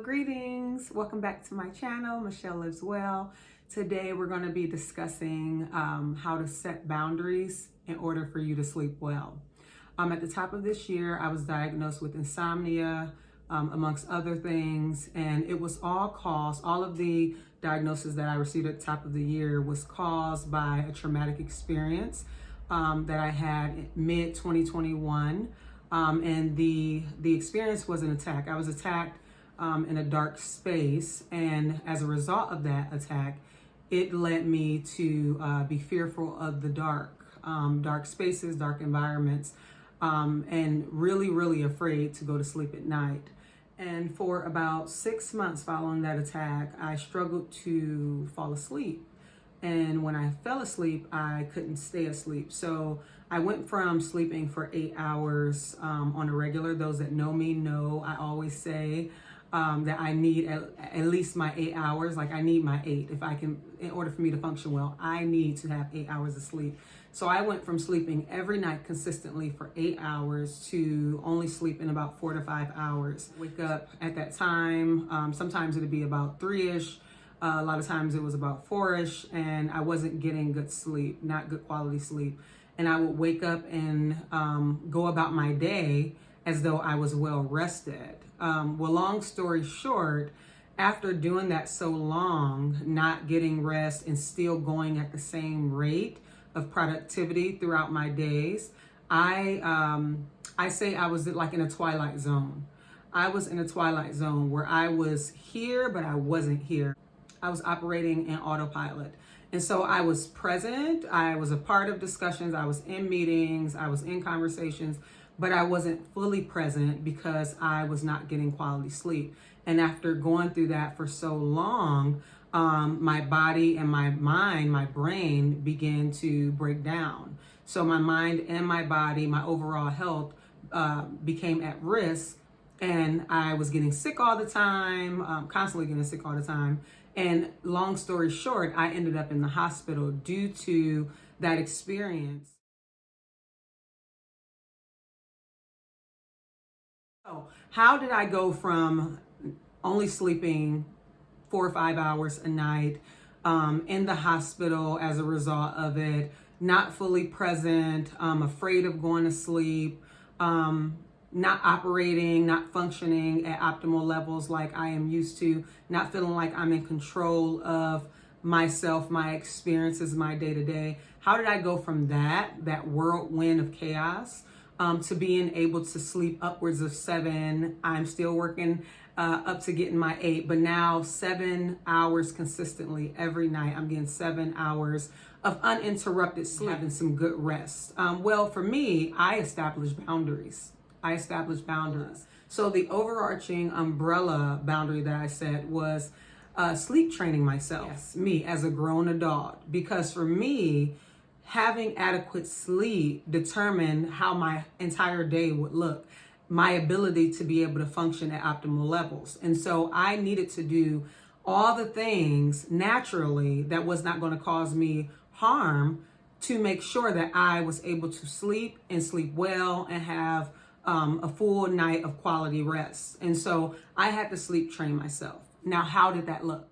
Greetings. Welcome back to my channel, Michelle Lives Well. Today we're going to be discussing how to set boundaries in order for you to sleep well. At the top of this year, I was diagnosed with insomnia, amongst other things, and it was all of the diagnosis that I received at the top of the year was caused by a traumatic experience that I had mid 2021. And the experience was an attack. I was attacked in a dark space, and as a result of that attack, it led me to be fearful of the dark spaces, dark environments, and really afraid to go to sleep at night. And for about 6 months following that attack, I struggled to fall asleep. And when I fell asleep, I couldn't stay asleep. So I went from sleeping for 8 hours on a regular. Those that know me know I always say that I need at least my 8 hours. Like, I need my 8. In order for me to function well, I need to have 8 hours of sleep. So I went from sleeping every night consistently for 8 hours to only sleeping about 4 to 5 hours. Wake up at that time. Sometimes it'd be about 3-ish. A lot of times it was about 4-ish, and I wasn't getting good sleep, not good quality sleep. And I would wake up and go about my day as though I was well rested. Well, long story short, after doing that so long, not getting rest and still going at the same rate of productivity throughout my days, I say I was like in a twilight zone. I was in a twilight zone where I was here, but I wasn't here. I was operating in autopilot. And so I was present, I was a part of discussions, I was in meetings, I was in conversations, but I wasn't fully present because I was not getting quality sleep. And after going through that for so long, my body and my mind, my brain began to break down. So my mind and my body, my overall health became at risk, and I was getting sick all the time, constantly getting sick all the time. And long story short, I ended up in the hospital due to that experience. So how did I go from only sleeping 4 or 5 hours a night, in the hospital as a result of it, not fully present, afraid of going to sleep, not operating, not functioning at optimal levels like I am used to, not feeling like I'm in control of myself, my experiences, my day-to-day. How did I go from that whirlwind of chaos, to being able to sleep upwards of 7? I'm still working up to getting my 8, but now 7 hours consistently every night. I'm getting 7 hours of uninterrupted sleep, having some good rest. Well, for me, I established boundaries. So the overarching umbrella boundary that I set was sleep training myself, me as a grown adult. Because for me, having adequate sleep determined how my entire day would look, my ability to be able to function at optimal levels. And so I needed to do all the things naturally that was not going to cause me harm to make sure that I was able to sleep and sleep well and have a full night of quality rest. And so I had to sleep train myself. Now, how did that look?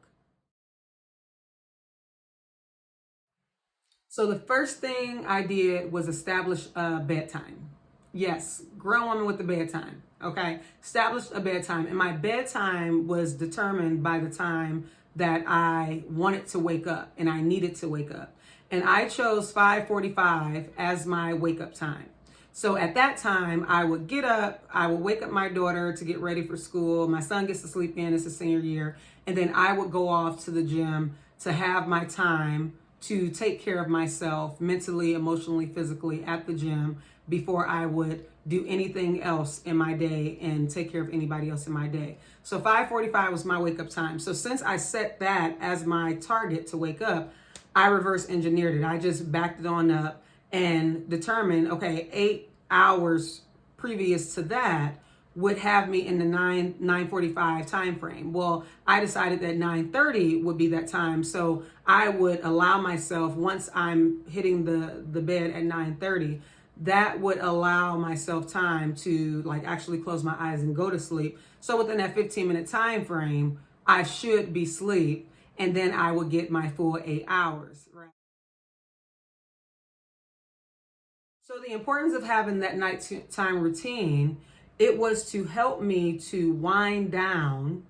So the first thing I did was establish a bedtime. Yes, grown woman with a bedtime. Okay, established a bedtime, and my bedtime was determined by the time that I wanted to wake up and I needed to wake up. And I chose 5:45 as my wake up time. So at that time, I would get up, I would wake up my daughter to get ready for school. My son gets to sleep in, it's his senior year. And then I would go off to the gym to have my time to take care of myself mentally, emotionally, physically at the gym before I would do anything else in my day and take care of anybody else in my day. So 5:45 was my wake up time. So since I set that as my target to wake up, I reverse engineered it. I just backed it on up and determined, okay, 8 hours previous to that would have me in the 9:45 time frame. Well, I decided that 9:30 would be that time. So I would allow myself, once I'm hitting the bed at 9:30, that would allow myself time to like actually close my eyes and go to sleep. So within that 15-minute time frame, I should be asleep, and then I would get my full 8 hours, right? So the importance of having that nighttime routine, it was to help me to wind down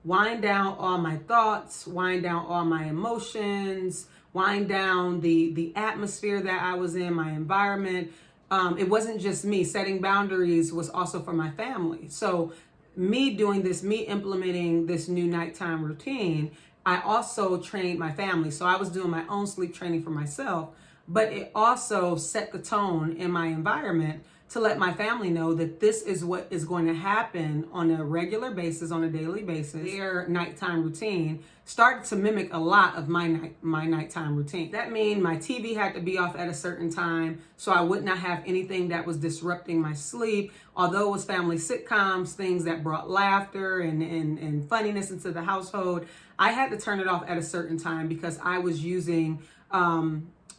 all my thoughts, wind down all my emotions, wind down the atmosphere that I was in, my environment. It wasn't just me. Setting boundaries was also for my family. So me doing this, me implementing this new nighttime routine, I also trained my family. So I was doing my own sleep training for myself, but it also set the tone in my environment to let my family know that this is what is going to happen on a regular basis, on a daily basis. Their nighttime routine started to mimic a lot of my nighttime routine. That means my TV had to be off at a certain time, so I would not have anything that was disrupting my sleep. Although it was family sitcoms, things that brought laughter and funniness into the household, I had to turn it off at a certain time because I was using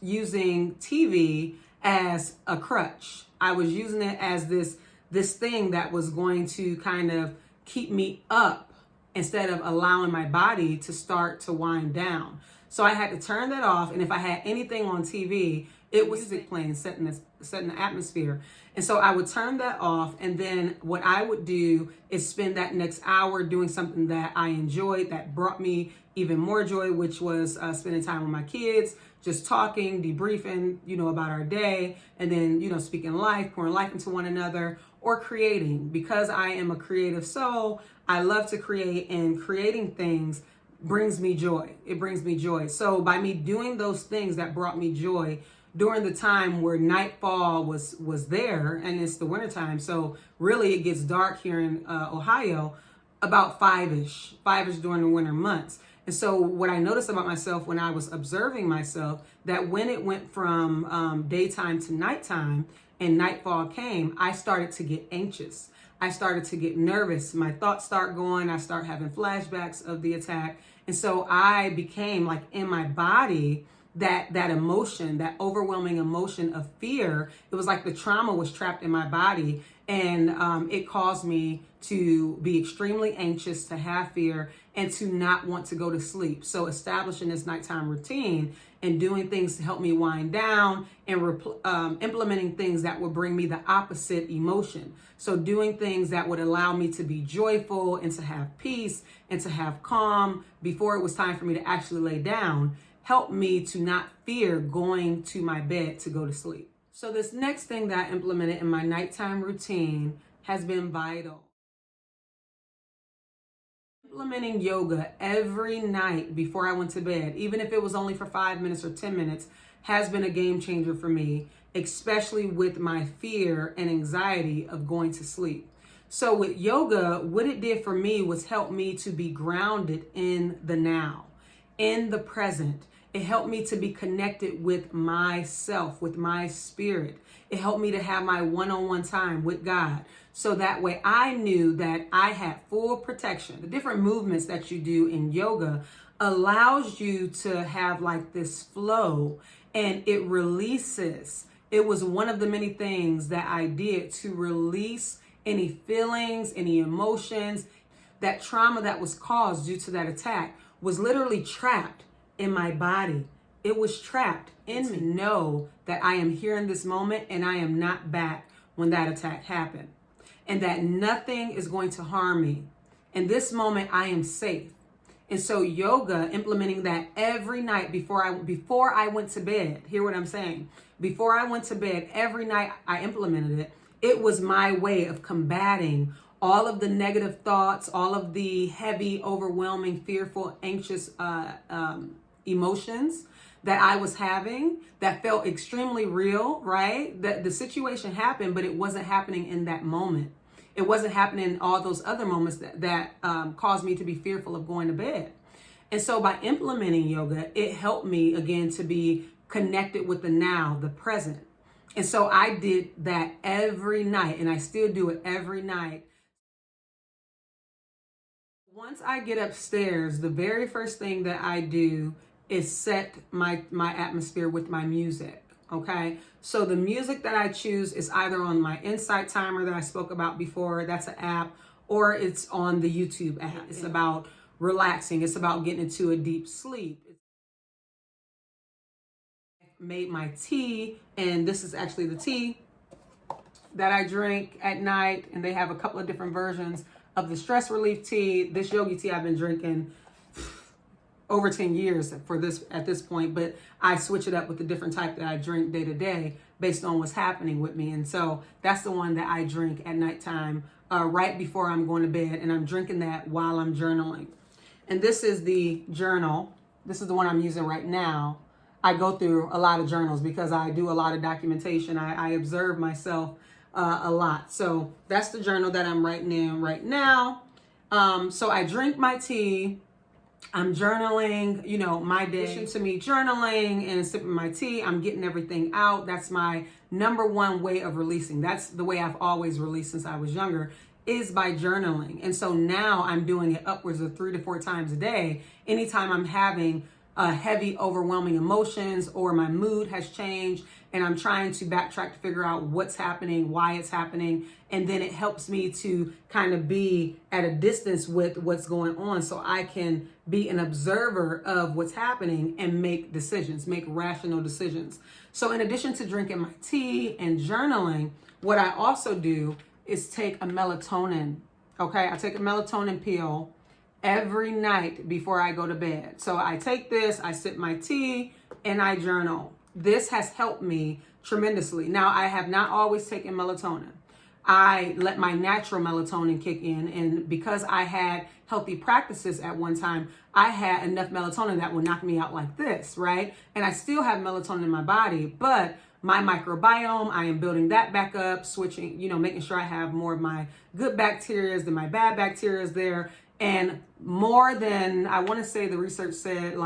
TV as a crutch. I was using it as this thing that was going to kind of keep me up instead of allowing my body to start to wind down. So I had to turn that off. And if I had anything on TV, it was music playing, setting the atmosphere. And so I would turn that off. And then what I would do is spend that next hour doing something that I enjoyed, that brought me even more joy, which was spending time with my kids, just talking, debriefing, about our day, and then, speaking life, pouring life into one another, or creating. Because I am a creative soul, I love to create, and creating things brings me joy. It brings me joy. So by me doing those things that brought me joy during the time where nightfall was there, and it's the wintertime, so really it gets dark here in Ohio about five-ish during the winter months. And so what I noticed about myself when I was observing myself, that when it went from daytime to nighttime and nightfall came, I started to get anxious. I started to get nervous. My thoughts start going. I start having flashbacks of the attack. And so I became like in my body, that emotion, that overwhelming emotion of fear. It was like the trauma was trapped in my body, and it caused me to be extremely anxious, to have fear, and to not want to go to sleep. So establishing this nighttime routine and doing things to help me wind down, and implementing things that would bring me the opposite emotion. So doing things that would allow me to be joyful and to have peace and to have calm before it was time for me to actually lay down, helped me to not fear going to my bed to go to sleep. So this next thing that I implemented in my nighttime routine has been vital. Implementing yoga every night before I went to bed, even if it was only for 5 minutes or 10 minutes, has been a game changer for me, especially with my fear and anxiety of going to sleep. So with yoga, what it did for me was help me to be grounded in the now, in the present. It helped me to be connected with myself, with my spirit. It helped me to have my one-on-one time with God. So that way I knew that I had full protection. The different movements that you do in yoga allows you to have like this flow, and it releases. It was one of the many things that I did to release any feelings, any emotions. That trauma that was caused due to that attack was literally trapped in my body. It was trapped in me. Know that I am here in this moment and I am not back when that attack happened, and that nothing is going to harm me. In this moment, I am safe. And so yoga, implementing that every night before I went to bed, hear what I'm saying? Before I went to bed, every night I implemented it. It was my way of combating all of the negative thoughts, all of the heavy, overwhelming, fearful, anxious emotions that I was having that felt extremely real, right? That the situation happened, but it wasn't happening in that moment. It wasn't happening in all those other moments that caused me to be fearful of going to bed. And so by implementing yoga, it helped me again to be connected with the now, the present. And so I did that every night, and I still do it every night. Once I get upstairs, the very first thing that I do is set my atmosphere with my music. Okay, so the music that I choose is either on my Insight Timer that I spoke about before, that's an app, or it's on the YouTube app. It's about relaxing, it's about getting into a deep sleep. Made my tea, and this is actually the tea that I drink at night, and they have a couple of different versions of the stress relief tea. This yogi tea I've been drinking over 10 years at this point, but I switch it up with the different type that I drink day to day based on what's happening with me. And so that's the one that I drink at nighttime, right before I'm going to bed, and I'm drinking that while I'm journaling. And this is the journal. This is the one I'm using right now. I go through a lot of journals because I do a lot of documentation. I observe myself a lot. So that's the journal that I'm writing in right now. So I drink my tea. I'm journaling, my day. To me, journaling and sipping my tea, I'm getting everything out. That's my number one way of releasing. That's the way I've always released since I was younger, is by journaling. And so now I'm doing it upwards of 3 to 4 times a day. Anytime I'm having heavy, overwhelming emotions, or my mood has changed and I'm trying to backtrack to figure out what's happening, why it's happening. And then it helps me to kind of be at a distance with what's going on, so I can be an observer of what's happening and make decisions, make rational decisions. So in addition to drinking my tea and journaling, what I also do is take a melatonin. Okay, I take a melatonin pill every night before I go to bed. So I take this, I sip my tea, and I journal. This has helped me tremendously. Now, I have not always taken melatonin. I let my natural melatonin kick in, and because I had healthy practices at one time, I had enough melatonin that would knock me out like this, right? And I still have melatonin in my body, but my microbiome, I am building that back up, switching, making sure I have more of my good bacteria than my bad bacteria there. And more than, I want to say the research said,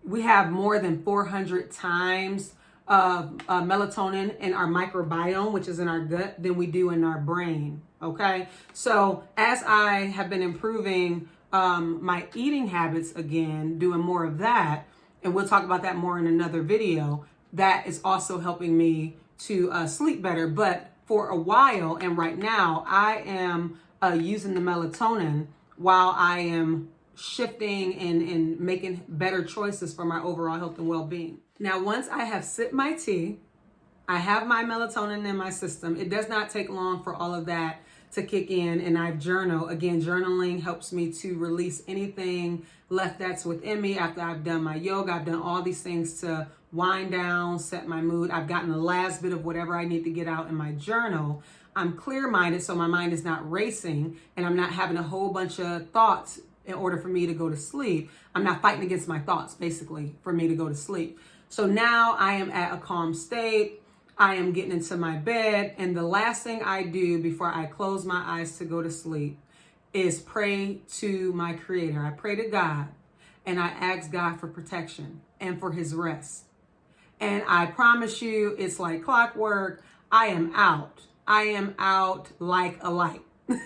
we have more than 400 times melatonin in our microbiome, which is in our gut, than we do in our brain. Okay. So as I have been improving my eating habits again, doing more of that, and we'll talk about that more in another video, that is also helping me to sleep better. But for a while, and right now, I am using the melatonin while I am shifting and making better choices for my overall health and well-being. Now, once I have sipped my tea, I have my melatonin in my system. It does not take long for all of that to kick in, and I've journaled. Again, journaling helps me to release anything left that's within me after I've done my yoga. I've done all these things to wind down, set my mood. I've gotten the last bit of whatever I need to get out in my journal. I'm clear-minded, so my mind is not racing, and I'm not having a whole bunch of thoughts in order for me to go to sleep. I'm not fighting against my thoughts, basically, for me to go to sleep. So now I am at a calm state. I am getting into my bed, and the last thing I do before I close my eyes to go to sleep is pray to my Creator. I pray to God, and I ask God for protection and for His rest. And I promise you, it's like clockwork. I am out. I am out like a light.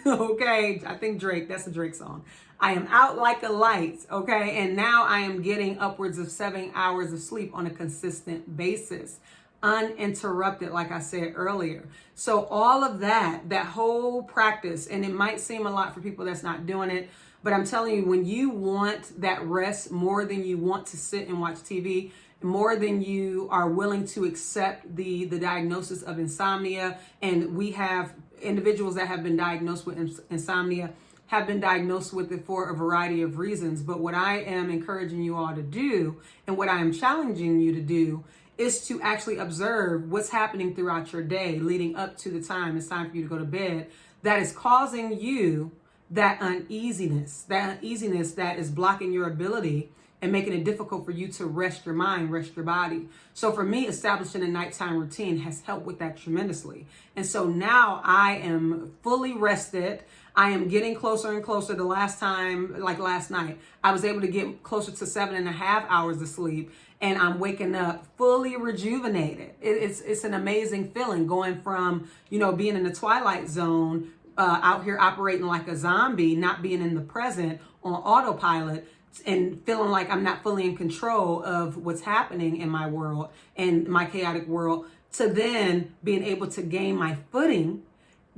Okay, I think that's a Drake song. I am out like a light, okay? And now I am getting upwards of 7 hours of sleep on a consistent basis, uninterrupted, like I said earlier. So all of that whole practice, and it might seem a lot for people that's not doing it, but I'm telling you, when you want that rest more than you want to sit and watch TV, more than you are willing to accept the diagnosis of insomnia, and we have individuals that have been diagnosed with insomnia, have been diagnosed with it for a variety of reasons. But what I am encouraging you all to do, and what I am challenging you to do, is to actually observe what's happening throughout your day leading up to the time it's time for you to go to bed that is causing you that uneasiness that is blocking your ability and making it difficult for you to rest your mind, rest your body. So for me, establishing a nighttime routine has helped with that tremendously. And so now I am fully rested. I am getting closer and closer. The last time, like last night, I was able to get closer to 7.5 hours of sleep, and I'm waking up fully rejuvenated. It's an amazing feeling going from, being in the twilight zone, out here operating like a zombie, not being in the present on autopilot, and feeling like I'm not fully in control of what's happening in my world and my chaotic world, to then being able to gain my footing,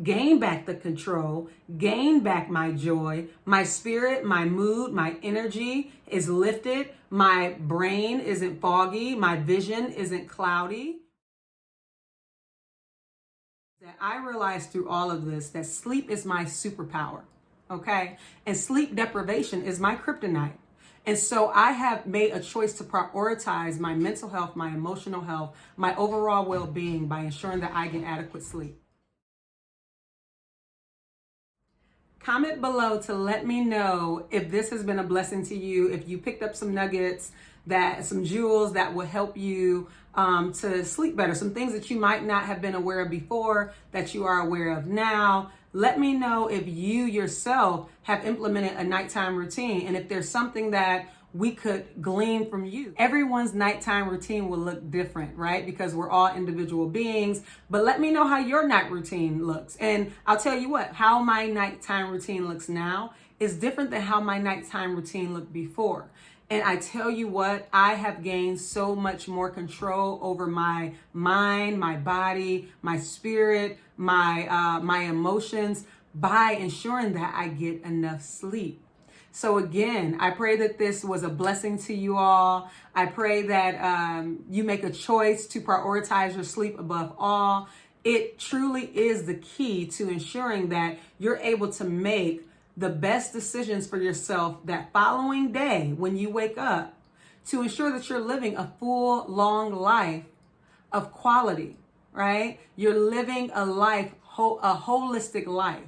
gain back the control, gain back my joy, my spirit, my mood, my energy is lifted, my brain isn't foggy, my vision isn't cloudy. That I realized through all of this that sleep is my superpower, okay? And sleep deprivation is my kryptonite. And so I have made a choice to prioritize my mental health, my emotional health, my overall well-being by ensuring that I get adequate sleep. Comment below to let me know if this has been a blessing to you, if you picked up some nuggets, some jewels that will help you to sleep better, some things that you might not have been aware of before that you are aware of now. Let me know if you yourself have implemented a nighttime routine and if there's something that we could glean from you. Everyone's nighttime routine will look different, right? Because we're all individual beings. But let me know how your night routine looks. And I'll tell you what, how my nighttime routine looks now is different than how my nighttime routine looked before. And I tell you what, I have gained so much more control over my mind, my body, my spirit, my emotions by ensuring that I get enough sleep. So again, I pray that this was a blessing to you all. I pray that you make a choice to prioritize your sleep above all. It truly is the key to ensuring that you're able to make the best decisions for yourself that following day when you wake up, to ensure that you're living a full, long life of quality, right? You're living a life, a holistic life.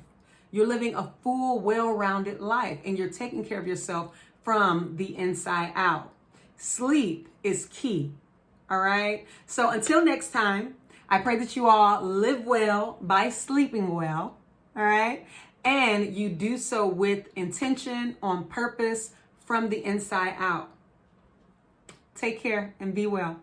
You're living a full, well-rounded life, and you're taking care of yourself from the inside out. Sleep is key, all right? So until next time, I pray that you all live well by sleeping well, all right? And you do so with intention, on purpose, from the inside out. Take care and be well.